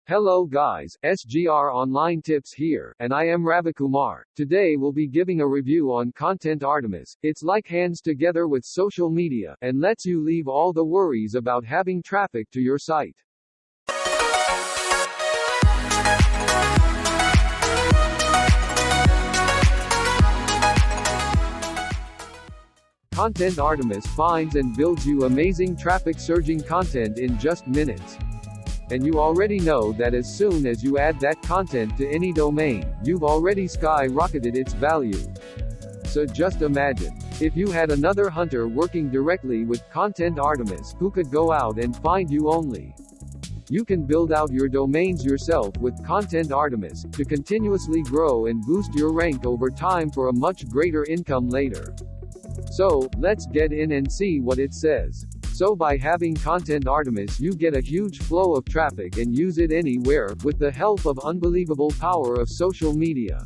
Hello guys, SGR Online Tips here, and I am Ravikumar. Today we'll be giving a review on Content Artemis. It's like hands together with social media, and lets you leave all the worries about having traffic to your site. Content Artemis finds and builds you amazing traffic surging content in just minutes. And you already know that as soon as you add that content to any domain, you've already skyrocketed its value. So just imagine, if you had another hunter working directly with Content Artemis who could go out and find you only. You can build out your domains yourself with Content Artemis, to continuously grow and boost your rank over time for a much greater income later. So, let's get in and see what it says. So by having Content Artemis you get a huge flow of traffic and use it anywhere, with the help of unbelievable power of social media.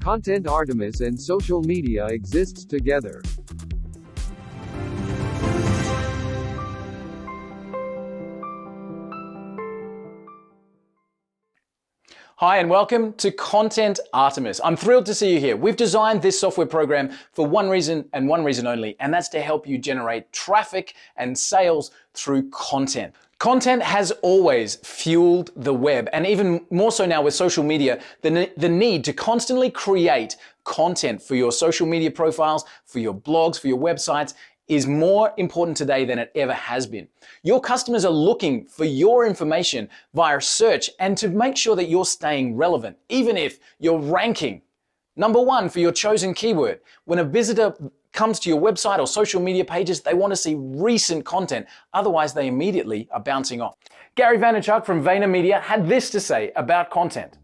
Content Artemis and social media exists together. Hi and welcome to Content Artemis. I'm thrilled to see you here. We've designed this software program for one reason and one reason only, and that's to help you generate traffic and sales through content. Content has always fueled the web, and even more so now with social media, the need to constantly create content for your social media profiles, for your blogs, for your websites, is more important today than it ever has been. Your customers are looking for your information via search, and to make sure that you're staying relevant, even if you're ranking #1 for your chosen keyword. When a visitor comes to your website or social media pages, they want to see recent content, otherwise they immediately are bouncing off. Gary Vaynerchuk from VaynerMedia had this to say about content.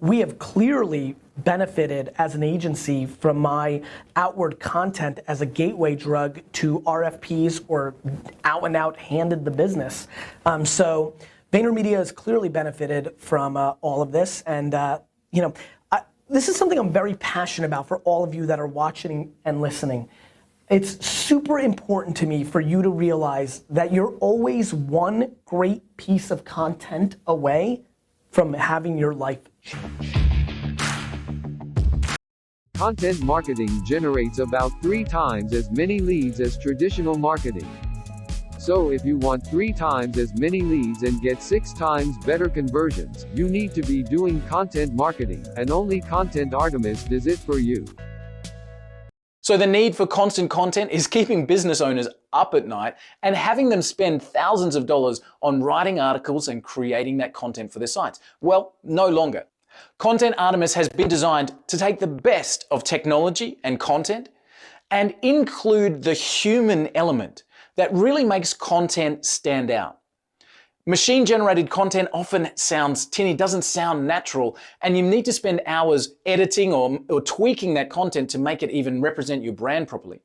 We have clearly benefited as an agency from my outward content as a gateway drug to RFPs or out and out handed the business. So VaynerMedia has clearly benefited from all of this, and this is something I'm very passionate about for all of you that are watching and listening. It's super important to me for you to realize that you're always one great piece of content away from having your life change. Content marketing generates about 3 times as many leads as traditional marketing. So if you want 3 times as many leads and get 6 times better conversions, you need to be doing content marketing, and only Content Artemis does it for you. So the need for constant content is keeping business owners up at night and having them spend thousands of dollars on writing articles and creating that content for their sites. Well, no longer. Content Artemis has been designed to take the best of technology and content and include the human element that really makes content stand out. Machine-generated content often sounds tinny, doesn't sound natural, and you need to spend hours editing or tweaking that content to make it even represent your brand properly.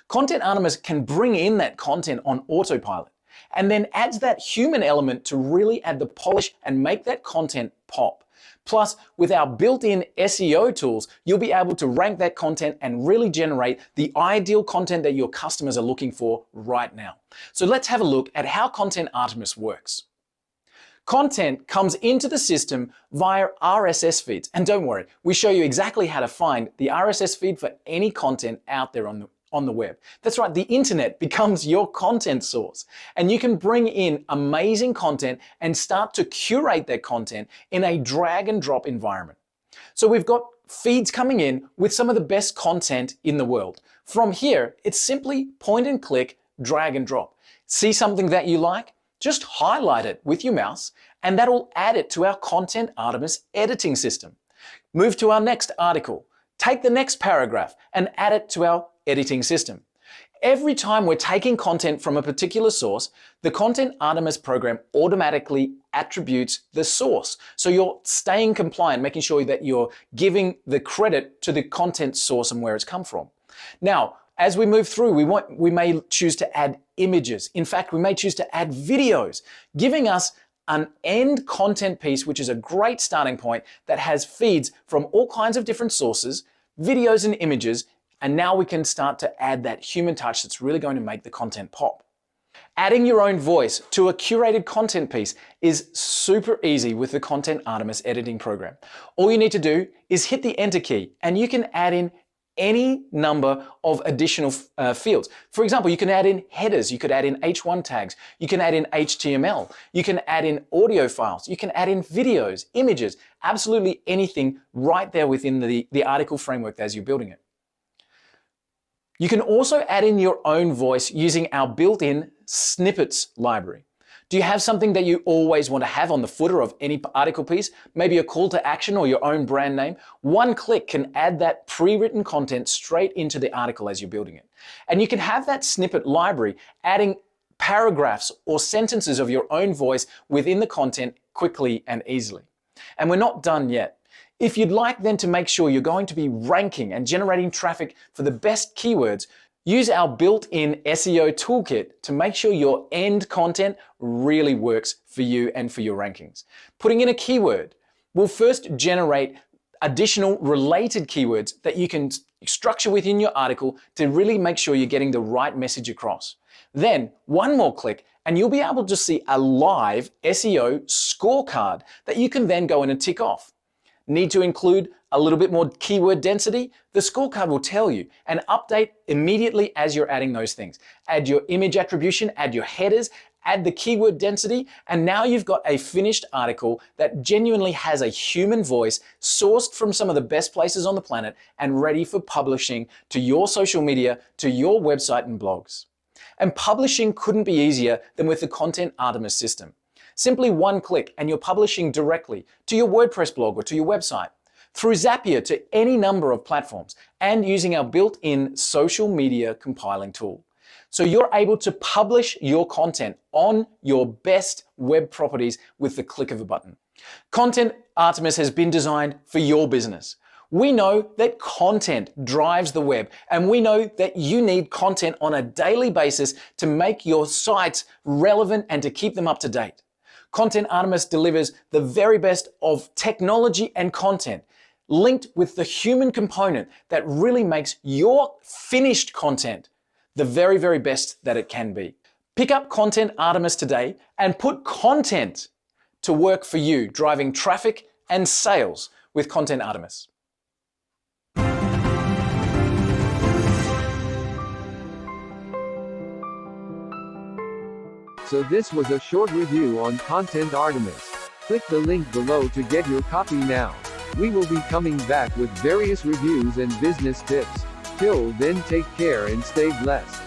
Content Artemis can bring in that content on autopilot, and then adds that human element to really add the polish and make that content pop. Plus, with our built-in SEO tools, you'll be able to rank that content and really generate the ideal content that your customers are looking for right now. So let's have a look at how Content Artemis works. Content comes into the system via RSS feeds. And don't worry, we show you exactly how to find the RSS feed for any content out there on the web. That's right, the internet becomes your content source. And you can bring in amazing content and start to curate that content in a drag and drop environment. So we've got feeds coming in with some of the best content in the world. From here, it's simply point and click, drag and drop. See something that you like? Just highlight it with your mouse, and that'll add it to our Content Artemis editing system. Move to our next article. Take the next paragraph and add it to our editing system. Every time we're taking content from a particular source, the Content Artemis program automatically attributes the source. So you're staying compliant, making sure that you're giving the credit to the content source and where it's come from. Now, as we move through, we may choose to add images. In fact, we may choose to add videos, giving us an end content piece, which is a great starting point that has feeds from all kinds of different sources, videos and images, And now we can start to add that human touch that's really going to make the content pop. Adding your own voice to a curated content piece is super easy with the Content Artemis editing program. All you need to do is hit the enter key and you can add in any number of additional fields. For example, you can add in headers, you could add in H1 tags, you can add in HTML, you can add in audio files, you can add in videos, images, absolutely anything right there within the article framework as you're building it. You can also add in your own voice using our built-in snippets library. Do you have something that you always want to have on the footer of any article piece? Maybe a call to action or your own brand name? One click can add that pre-written content straight into the article as you're building it. And you can have that snippet library adding paragraphs or sentences of your own voice within the content quickly and easily. And we're not done yet. If you'd like then to make sure you're going to be ranking and generating traffic for the best keywords, use our built-in SEO toolkit to make sure your end content really works for you and for your rankings. Putting in a keyword will first generate additional related keywords that you can structure within your article to really make sure you're getting the right message across. Then one more click and you'll be able to see a live SEO scorecard that you can then go in and tick off. Need to include a little bit more keyword density? The scorecard will tell you and update immediately as you're adding those things. Add your image attribution, add your headers, add the keyword density, and now you've got a finished article that genuinely has a human voice sourced from some of the best places on the planet and ready for publishing to your social media, to your website and blogs. And publishing couldn't be easier than with the Content Artemis system. Simply one click and you're publishing directly to your WordPress blog or to your website, through Zapier to any number of platforms, and using our built-in social media compiling tool. So you're able to publish your content on your best web properties with the click of a button. Content Artemis has been designed for your business. We know that content drives the web, and we know that you need content on a daily basis to make your sites relevant and to keep them up to date. Content Artemis delivers the very best of technology and content, linked with the human component that really makes your finished content the very, very best that it can be. Pick up Content Artemis today and put content to work for you, driving traffic and sales with Content Artemis. So this was a short review on Content Artemis. Click the link below to get your copy now. We will be coming back with various reviews and business tips. Till then, take care and stay blessed.